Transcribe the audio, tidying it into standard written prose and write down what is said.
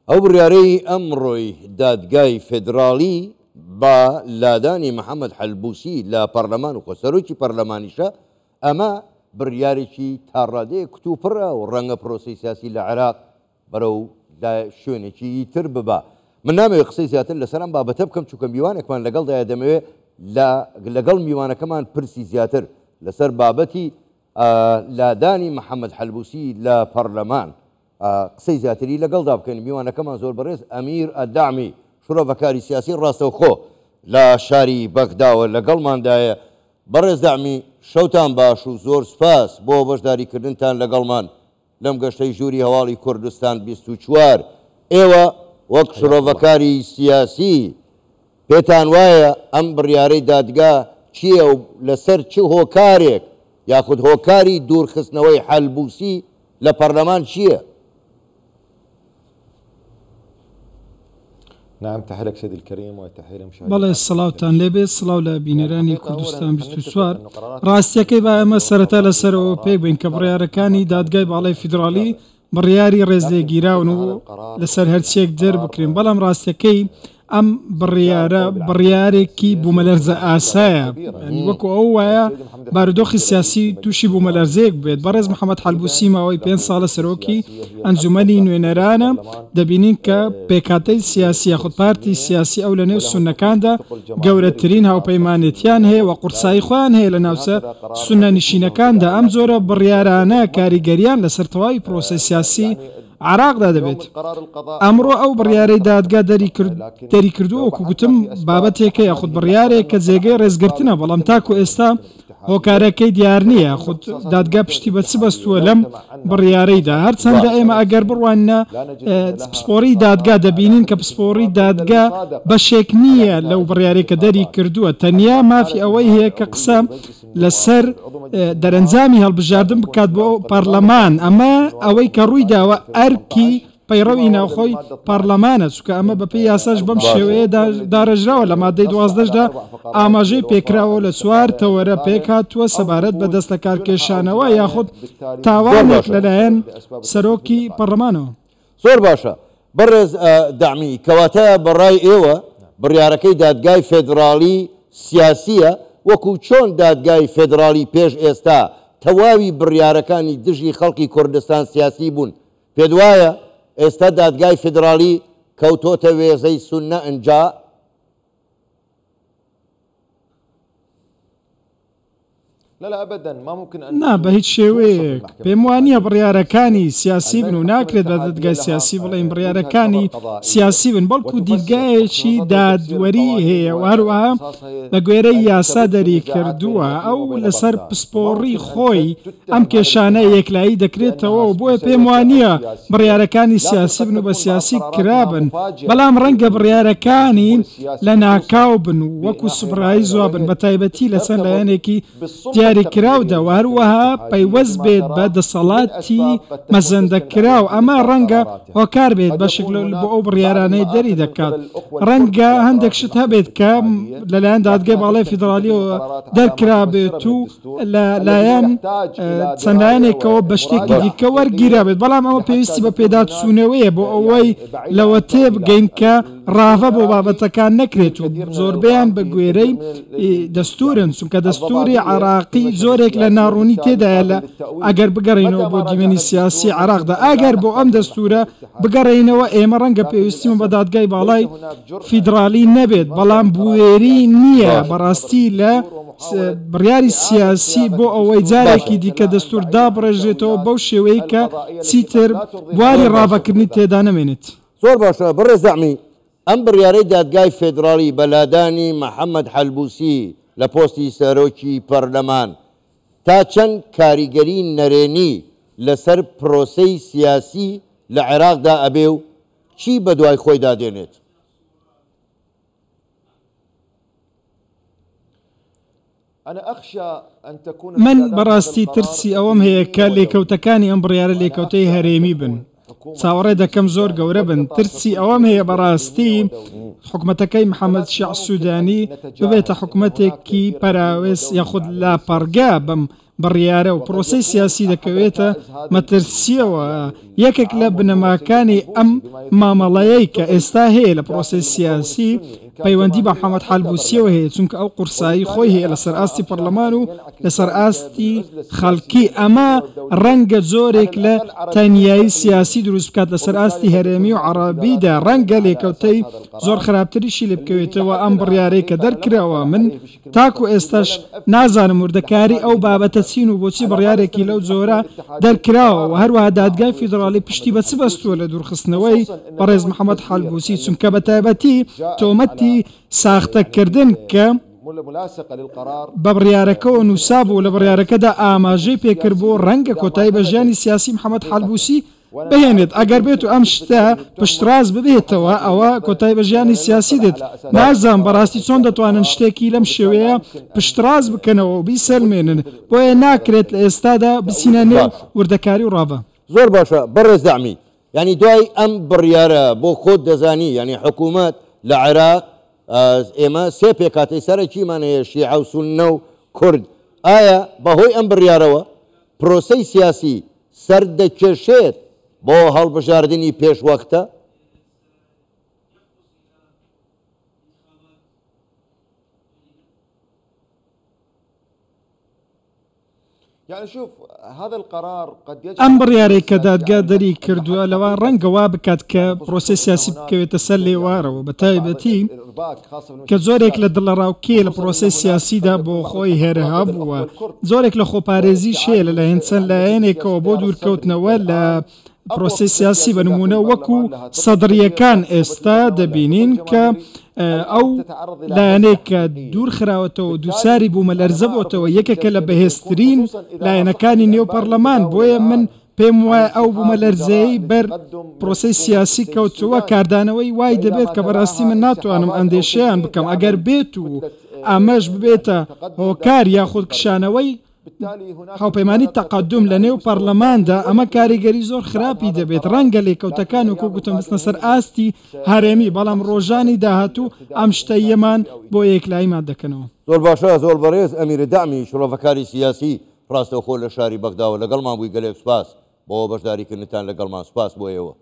ئەو بڕیارەی ئەمڕۆی دادگای فێدراڵی بە لادانی محەممەد حەلبووسی لە پەرلەمان و خۆسەرۆکی پەرلەمانیشە ئەمە بڕیارێکی تاڕادەیە کتوپڕە و ڕەنگە پرۆسی سیاسی لە عێراق بەرەو شوێنێکی تر ببە. من نامەوێت قسەی زیاتر لەسەرم بابەتە بکەم چونکە میوانێکمان لەگەڵدایە دەمەوێت لەگەڵ میوانەکەمان پرسی زیاتر لەسەر بابەتی لادانی محەممەد حەلبووسی لە پەرلەمان قسەی زیاتری لەگەڵدا بکەین. میوانەکەمان زۆر بەڕێز ئەمیر ئەدامی شۆڕەڤەکاری سیاسی ڕاستەوخۆ لە شاری بەغداوە لەگەڵماندایە. بەڕێز دامی شەوتان باش و زۆر سپاس بۆ بەشداریکردنتان لەگەڵمان لەم گەشتەی ژووری هەواڵی کوردستان 24. ئێوە وەک شۆڕەڤەکاری سیاسی پێتان وایە ئەم بڕیارەی دادگا چییە و لەسەر چ هۆکارێک یاخود هۆکاری دوورخستنەوەی حەلبووسی لە پەرلەمان چییە؟ نعم تحية سيدي الكريم وتحية المشاهدين. بەڵێ سڵاوتان لێبێت سڵاو لە بینەرانی کوردستان 24. ڕاستیەکەی با ئەمە سەرەتا لەسەرەوە پێی بین کە بڕیارەکانی دادگای باڵای فیدراڵی بڕیاری ڕێزلێگیراون و لەسەر هەرچیەک دەربکرێن، بەڵام ڕاستیەکەی ئەم بڕیارە بڕیارێکی بوومەلەرزە ئاسایە، وەکو ئەو وایە بارودۆخی سیاسی تووشی بوومەلەرزەیەک بێت. بەڕێز محەممەد حەلبووسی ماوەی 5 ساڵە سەرۆکی ئەنجومەنی نوێنەرانە، دەبینین کە پێکاتەی سیاسی یاخود پارتی سیاسی ئەو لە نێو سونەکاندا گەورەترین هاوپەیمانێتیان هەیە و قورسایی خۆیان هەیە لە ناوچە سونە نشینەکاندا. ئەم جۆرە بڕیارانە کاریگەریان لەسەر تەواوی پرۆسەی سیاسی عراقدا دەبێت. ئەمڕۆ ئەو بڕیارەی دادگا دەری کردووە وەکو گوتم بابەتێکە یاخود بڕیارێک کە جێگەی ڕێزگرتنە، بەڵام تاکو ئێستا هۆکارەکەی دیار نییە خود دادگا پشتی بە چ بەستووە لەم بڕیارەیدا. هەرچەندە ئێمە ئەگەر بڕوانە پسپۆری دادگا دەبینین کە پسپۆری دادگا بەشێک نییە لەو بڕیارێکە دەری کردووە، تەنیا مافی ئەوەی هەیە کە قسە لەسەر دەرەنجامی هەڵبژاردن بکات بۆ پەرلەمان. ئەمە ئەوەی کە ڕووی داوە ئەرکی پەیڕەوی ناوخۆی پەرلەمانە، چونکە ئەمە بەپێی یاساش بەم شێوەیە دارەژراوە لە مادەی 12دا ئاماژەی پێکراوە لە 4 تەوەرە پێک هاتووە سەبارەت بە دەستە کارکێشانەوە یاخود تاوانێک لەلایەن سەرۆکی پەرلەمانەوە. زۆر باشە بەڕێز دامی، کەواتە بەڕای ئێوە بڕیارەکەی دادگای فێدراڵی سیاسیە، وەکو چۆن دادگای فێدراڵی پێش ئێستا تەواوی بڕیارەکانی دژی خەڵکی کوردستان سیاسی بوون، پێت وایە ئێستا دادگای فێدراڵی کەوتۆتە وێزەی سونە ئەنجا؟ نا بە هیچ شێوەیەک پێم وانە بڕیارەکانی سیاسی بن و ناکرێت بە دادگای سیاسی بڵێن بڕیارەکانی سیاسی بن، بەڵکو دیدگایەکی دادوەری هەیە و هەروەها بە گوێرەی یاسا دەری کردووە. ئەو لەسەر پسپۆڕی خۆی ئەم کێشانە یەکلایی دەکرێتەوە و بۆیە پێم وانە بڕیارەکانی سیاسی بن و بە سیاسی کرابن، بەڵام ڕەنگە بڕیارەکانی لە ناکاو بن و وەکو سوبڕایی زوابن بە تایبەتی لەسەر لایەنێکی دیاریکراودا و هەروەها پەیوەست بێت بە دەسەڵاتی مەزەندەکراو. ئەمە ڕەنگە هۆکار بێت بەشێک بۆ ئەو بڕیارانەی دەری دەکات. ڕەنگە هەندێک شت هەبێت کە لەلایەن دادگای باڵای فیدراڵیەوە دەرکرا بێت و لەلایەن چەندلایەنێکەوە بە شتێکی دیکە وەرگیرا بێت، بەڵام ئەوە پێویستی بە پێداچوونەوەیە بۆ ئەوەی لەوە تێبگەین کە ڕاوە بۆ بابەتەکان نەکرێت و زۆربیان بە گوێرەی دەستورن، چونکە دەستوری عراقی زۆرێک لە ناڕوونی تێدایە لە ئەگەر بگەڕینەوە بۆ دیمەنی سیاسی عراقدا. ئەگەر بۆ ئەم دەستورە بگەڕینەوە ئێمە ڕەنگە پێویستیمە بە دادگای باڵای فیدراڵی نەبێت، بەڵام بوێری نییە بەڕاستی لە بڕیاری سیاسی بۆ ئەوەی جارێکی دیکە دەستور دابڕێژێتەوە بەو شێوەیە کە چیتر بواری ڕاوەکردنی تێدا نەمێنێت. زۆر باشە بەڕێز دامی، ئەم بڕیارەی دادگای فێدراڵی بەلادانی محەممەد حەلبووسی لە پۆستی سەرۆکی پەرلەمان تا چەند کاریگەری نەرێنی لەسەر پرۆسەی سیاسی لە عێراقدا ئەبێ و چی بە دوای خۆی دادێنێت؟ من بەڕاستی ترسی ئەوەم هەیە کە لێکەوتەکانی ئەم بڕیارە لێکەوتەی هەرێمی بن. چاوەڕێ دەکەم زۆر گەورە بن. ترسی ئەوەم هەیە بەڕاستی حکوومەتەکەی محەممەد شیع سوودانی ببێتە حکوومەتێکی پەراوێز یاخود لاپەرگا بەم بڕیارە و پرۆسەی سیاسی دەکەوێتە مەترسیەوە یەکێک لە بنەماکانی ئەم مامەڵەیەی کە ئێستا هەیە لە پرۆسەی سیاسی پەیوەندی بە محەممەد حەلبوسیەوە هەیە چونکە ئەو قورسایی خۆی هەیە لەسەر ئاستی پەرلەمان و لەسەر ئاستی خەڵکی ئەمە ڕەنگە زۆرێک لە تەنیایی سیاسی دروست بکات لەسەر ئاستی هەرێمی و عەرەبیدا ڕەنگە لێکەوتەی زۆر خراپتریشی لێ بکەوێتەوە ئەم بڕیارەی کە دەرکراوە من تاکو ئێستاش نازانم وردەکاری ئەو بابەتە چین و بۆچی بڕیارێکی لەو زۆرە دەرکراوە و هەروەها دادگای فیدراڵی پشتی بە چ بەستووە لە دوورخستنەوەی بەڕێز محەممەد حەلبوسی چونکە بە تایبەتی تۆمەتی ساختەکردن کە بە بڕیارەکەەوە نووسابوو لە بڕیارەکەدا ئاماژەی پێکرد بۆ ڕەنگە کۆتایی بە ژیانی سیاسی محەممەد حەلبوسی بهێنێت ئەگەر بێت و ئەم شتە پشتڕاز ببێتەوە ئەوە کۆتایی بە ژیانی سیاسی دێت نازان بەڕاستی چۆن دەتوانن شتێکی لەم شێوەیە پشتڕاز بکەنەوە و بیسەلمێنن بۆیە ناکرێت لە ئێستادا بچینە نێو وردەکاری و ڕابە زۆر باشە بەڕێز دامی ینی دوای ئەم بڕیارە بۆ خۆت دەزانی ینی حکوومەت لە عێراق ئێمە سێ پێکاتی سەرەکیمانەیە شیعە و سوننە و کورد ئایا بەهۆی ئەم بڕیارەوە پرۆسەی سیاسی سەردەکێشێت بۆ هەڵبژاردننی پێشوەختە ئەم بڕیارێک کە دادگا دەری کردووە لەوان ڕەنگەوا بکات کە پرۆسی سیاسی بکەوێتە سەر لێوارەوە بە تایبەتی کە زۆرێک لە دڵەڕاوکێ لە پرۆسی سیاسیدا بۆ خۆی هێرەها بووە زۆرێک لە خۆپارێزی شێ لە چەند لایەنێکەوە بۆ دوورکەوتنەوە لە پرۆسی سیاسی بە نمونە وەکو سەدڕیەکان ئێستا دەبینین کە ئەو لایەنێک کە دوور خراوەتەوە دووساری بوومە لەرزە بۆتەوە یەکێکە لە بەهێزترین لایەنەکانی نێو پەرلەمان بۆیە من پێم وایە ئەو بوومە لەرزەیەی بەر پرۆسی سیاسی کەوتووە کاردانەوەی وای دەبێت کە بەڕاستی من ناتوانم ئەندێشەیان بکەم ئەگەر بێت و ئامەش ببێتە هۆکار یاخود کشانەوەی هاوپەیمانی تەقەدم لە نێو پەرلەماندا ئەمە کاریگەری زۆر خراپی دەبێت ڕەنگە لێکەوتەکان و کۆگوتم بستنە سەر ئاستی هەرێمی بەڵام ڕۆژانی داهاتوو ئەم شتەیەمان بۆ یەکلاییمان دەکەنەوە زۆر باشە زۆر بەڕێز ئەمیرە دامی شرۆڤەکاری سیاسی ڕاستەوخۆ لە شاری بەغداوە لەگەڵمان بووی گەلێک سوپاس بۆ بەشداریکردنتان لەگەڵمان سوپاس بۆیەوە